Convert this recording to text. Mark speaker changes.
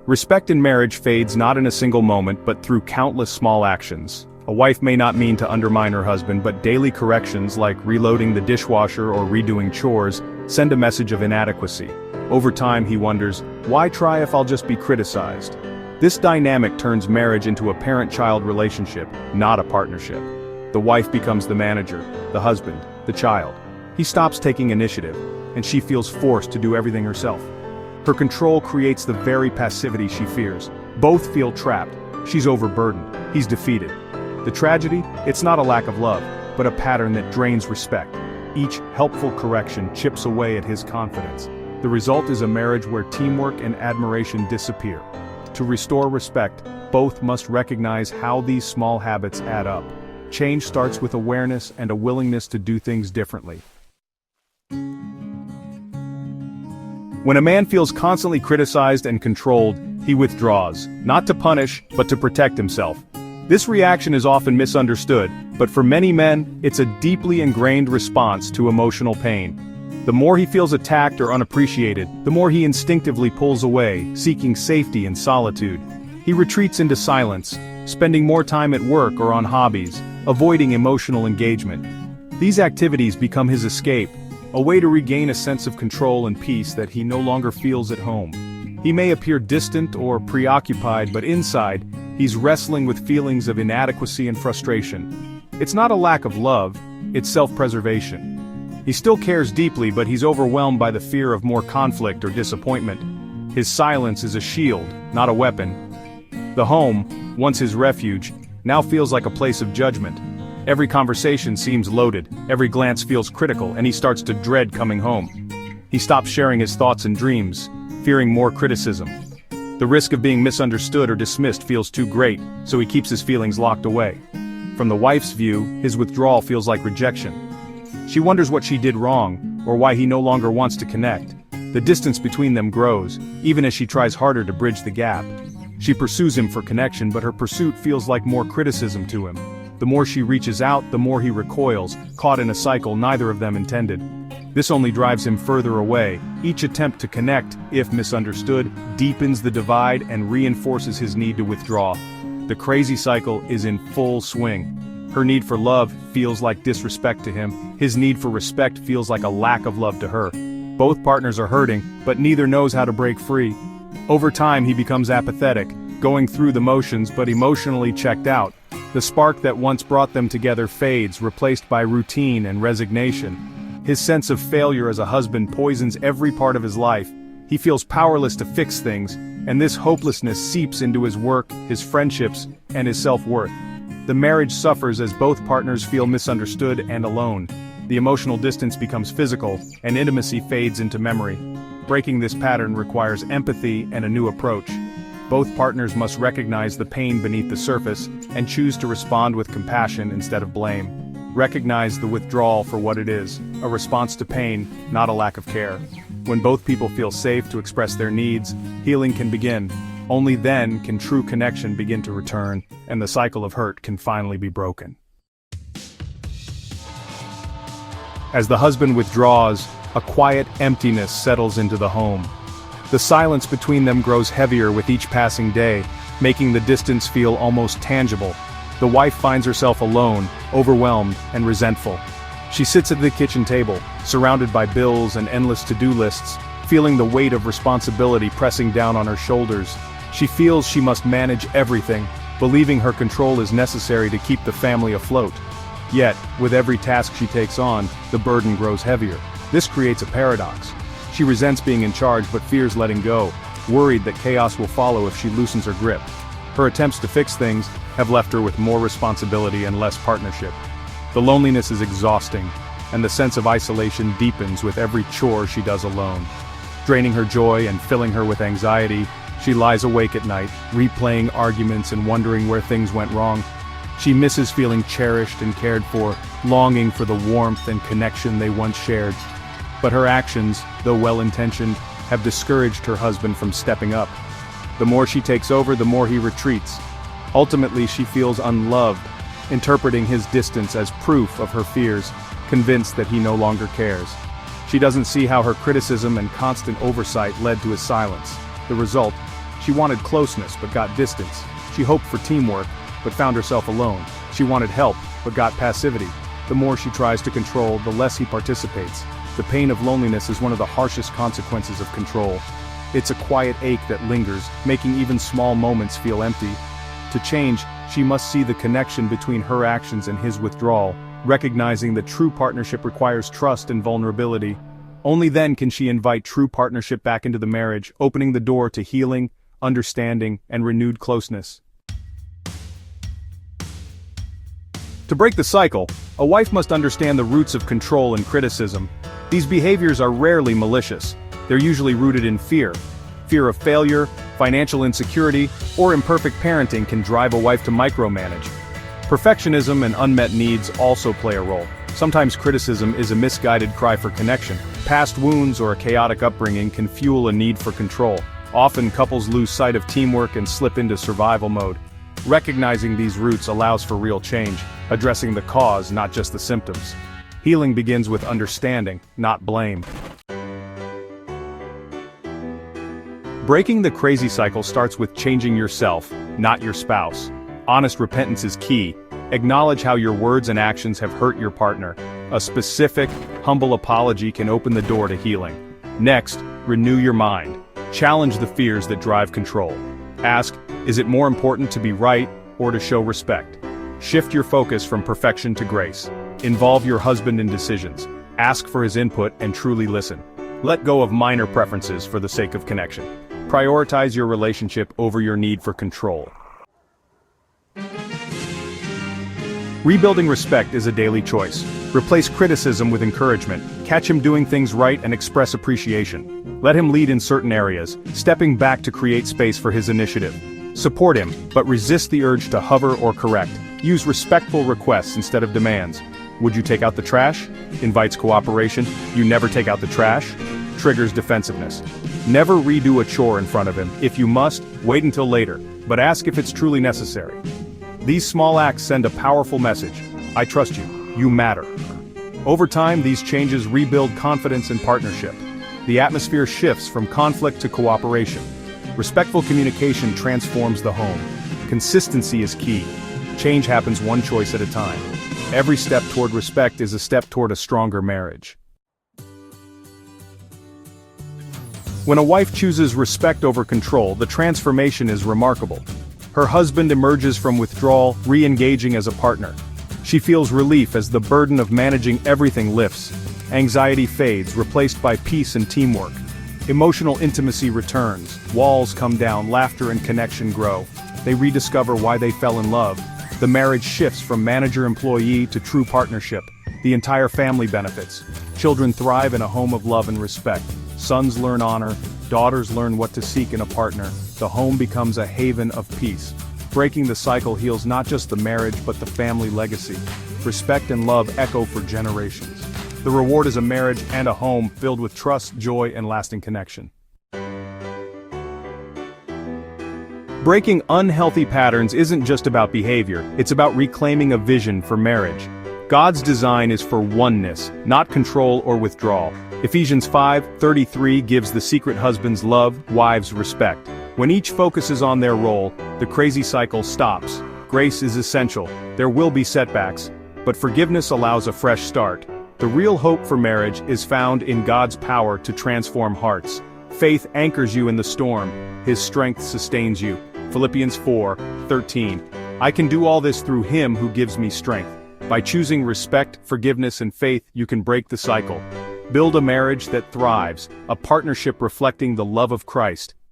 Speaker 1: Respect in marriage fades not in a single moment but through countless small actions. A wife may not mean to undermine her husband, but daily corrections like reloading the dishwasher or redoing chores send a message of inadequacy. Over time he wonders, why try if I'll just be criticized? This dynamic turns marriage into a parent-child relationship, not a partnership. The wife becomes the manager, the husband, the child. He stops taking initiative, and she feels forced to do everything herself. Her control creates the very passivity she fears. Both feel trapped. She's overburdened. He's defeated. The tragedy? It's not a lack of love, but a pattern that drains respect. Each helpful correction chips away at his confidence. The result is a marriage where teamwork and admiration disappear. To restore respect, both must recognize how these small habits add up. Change starts with awareness and a willingness to do things differently. When a man feels constantly criticized and controlled, he withdraws, not to punish, but to protect himself. This reaction is often misunderstood, but for many men, it's a deeply ingrained response to emotional pain. The more he feels attacked or unappreciated, the more he instinctively pulls away, seeking safety and solitude. He retreats into silence, spending more time at work or on hobbies, avoiding emotional engagement. These activities become his escape, a way to regain a sense of control and peace that he no longer feels at home. He may appear distant or preoccupied, but inside, he's wrestling with feelings of inadequacy and frustration. It's not a lack of love, it's self-preservation. He still cares deeply, but he's overwhelmed by the fear of more conflict or disappointment. His silence is a shield, not a weapon. The home, once his refuge, now feels like a place of judgment. Every conversation seems loaded, every glance feels critical, and he starts to dread coming home. He stops sharing his thoughts and dreams, fearing more criticism. The risk of being misunderstood or dismissed feels too great, so he keeps his feelings locked away. From the wife's view, his withdrawal feels like rejection. She wonders what she did wrong, or why he no longer wants to connect. The distance between them grows, even as she tries harder to bridge the gap. She pursues him for connection, but her pursuit feels like more criticism to him. The more she reaches out, the more he recoils, caught in a cycle neither of them intended. This only drives him further away. Each attempt to connect, if misunderstood, deepens the divide and reinforces his need to withdraw. The crazy cycle is in full swing. Her need for love feels like disrespect to him. His need for respect feels like a lack of love to her. Both partners are hurting, but neither knows how to break free. Over time he becomes apathetic, going through the motions but emotionally checked out. The spark that once brought them together fades, replaced by routine and resignation. His sense of failure as a husband poisons every part of his life. He feels powerless to fix things, and this hopelessness seeps into his work, his friendships, and his self-worth. The marriage suffers as both partners feel misunderstood and alone. The emotional distance becomes physical, and intimacy fades into memory. Breaking this pattern requires empathy and a new approach. Both partners must recognize the pain beneath the surface and choose to respond with compassion instead of blame. Recognize the withdrawal for what it is, a response to pain, not a lack of care. When both people feel safe to express their needs, healing can begin. Only then can true connection begin to return, and the cycle of hurt can finally be broken. As the husband withdraws, a quiet emptiness settles into the home. The silence between them grows heavier with each passing day, making the distance feel almost tangible. The wife finds herself alone, overwhelmed, and resentful. She sits at the kitchen table, surrounded by bills and endless to-do lists, feeling the weight of responsibility pressing down on her shoulders. She feels she must manage everything, believing her control is necessary to keep the family afloat. Yet, with every task she takes on, the burden grows heavier. This creates a paradox. She resents being in charge but fears letting go, worried that chaos will follow if she loosens her grip. Her attempts to fix things have left her with more responsibility and less partnership. The loneliness is exhausting, and the sense of isolation deepens with every chore she does alone. Draining her joy and filling her with anxiety, she lies awake at night, replaying arguments and wondering where things went wrong. She misses feeling cherished and cared for, longing for the warmth and connection they once shared. But her actions, though well-intentioned, have discouraged her husband from stepping up. The more she takes over, the more he retreats. Ultimately, she feels unloved, interpreting his distance as proof of her fears, convinced that he no longer cares. She doesn't see how her criticism and constant oversight led to his silence. The result, She wanted closeness but got distance. She hoped for teamwork, but found herself alone. She wanted help, but got passivity. The more she tries to control, the less he participates. The pain of loneliness is one of the harshest consequences of control. It's a quiet ache that lingers, making even small moments feel empty. To change, she must see the connection between her actions and his withdrawal, recognizing that true partnership requires trust and vulnerability. Only then can she invite true partnership back into the marriage, opening the door to healing, understanding, and renewed closeness. To break the cycle, a wife must understand the roots of control and criticism. These behaviors are rarely malicious. They're usually rooted in fear. Fear of failure, financial insecurity, or imperfect parenting can drive a wife to micromanage. Perfectionism and unmet needs also play a role. Sometimes criticism is a misguided cry for connection. Past wounds or a chaotic upbringing can fuel a need for control. Often couples lose sight of teamwork and slip into survival mode. Recognizing these roots allows for real change, addressing the cause, not just the symptoms. Healing begins with understanding, not blame. Breaking the crazy cycle starts with changing yourself, not your spouse. Honest repentance is key. Acknowledge how your words and actions have hurt your partner. A specific, humble apology can open the door to healing. Next, renew your mind. Challenge the fears that drive control. Ask, is it more important to be right or to show respect? Shift your focus from perfection to grace. Involve your husband in decisions. Ask for his input and truly listen. Let go of minor preferences for the sake of connection. Prioritize your relationship over your need for control. Rebuilding respect is a daily choice. Replace criticism with encouragement. Catch him doing things right and express appreciation. Let him lead in certain areas, stepping back to create space for his initiative. Support him, but resist the urge to hover or correct. Use respectful requests instead of demands. Would you take out the trash? Invites cooperation. You never take out the trash? Triggers defensiveness. Never redo a chore in front of him. If you must, wait until later, but ask if it's truly necessary. These small acts send a powerful message. I trust you. You matter. Over time, these changes rebuild confidence and partnership. The atmosphere shifts from conflict to cooperation. Respectful communication transforms the home. Consistency is key. Change happens one choice at a time. Every step toward respect is a step toward a stronger marriage. When a wife chooses respect over control, the transformation is remarkable. Her husband emerges from withdrawal, re-engaging as a partner. She feels relief as the burden of managing everything lifts. Anxiety fades, replaced by peace and teamwork. Emotional intimacy returns, walls come down, laughter and connection grow. They rediscover why they fell in love. The marriage shifts from manager-employee to true partnership. The entire family benefits. Children thrive in a home of love and respect. Sons learn honor, daughters learn what to seek in a partner. The home becomes a haven of peace. Breaking the cycle heals not just the marriage but the family legacy. Respect and love echo for generations. The reward is a marriage and a home filled with trust, joy, and lasting connection. Breaking unhealthy patterns isn't just about behavior, it's about reclaiming a vision for marriage. God's design is for oneness, not control or withdrawal. Ephesians 5:33 gives the secret husbands love, wives respect. When each focuses on their role, the crazy cycle stops. Grace is essential. There will be setbacks, but forgiveness allows a fresh start. The real hope for marriage is found in God's power to transform hearts. Faith anchors you in the storm. His strength sustains you. Philippians 4:13. I can do all this through Him who gives me strength. By choosing respect, forgiveness, and faith, you can break the cycle. Build a marriage that thrives, a partnership reflecting the love of Christ.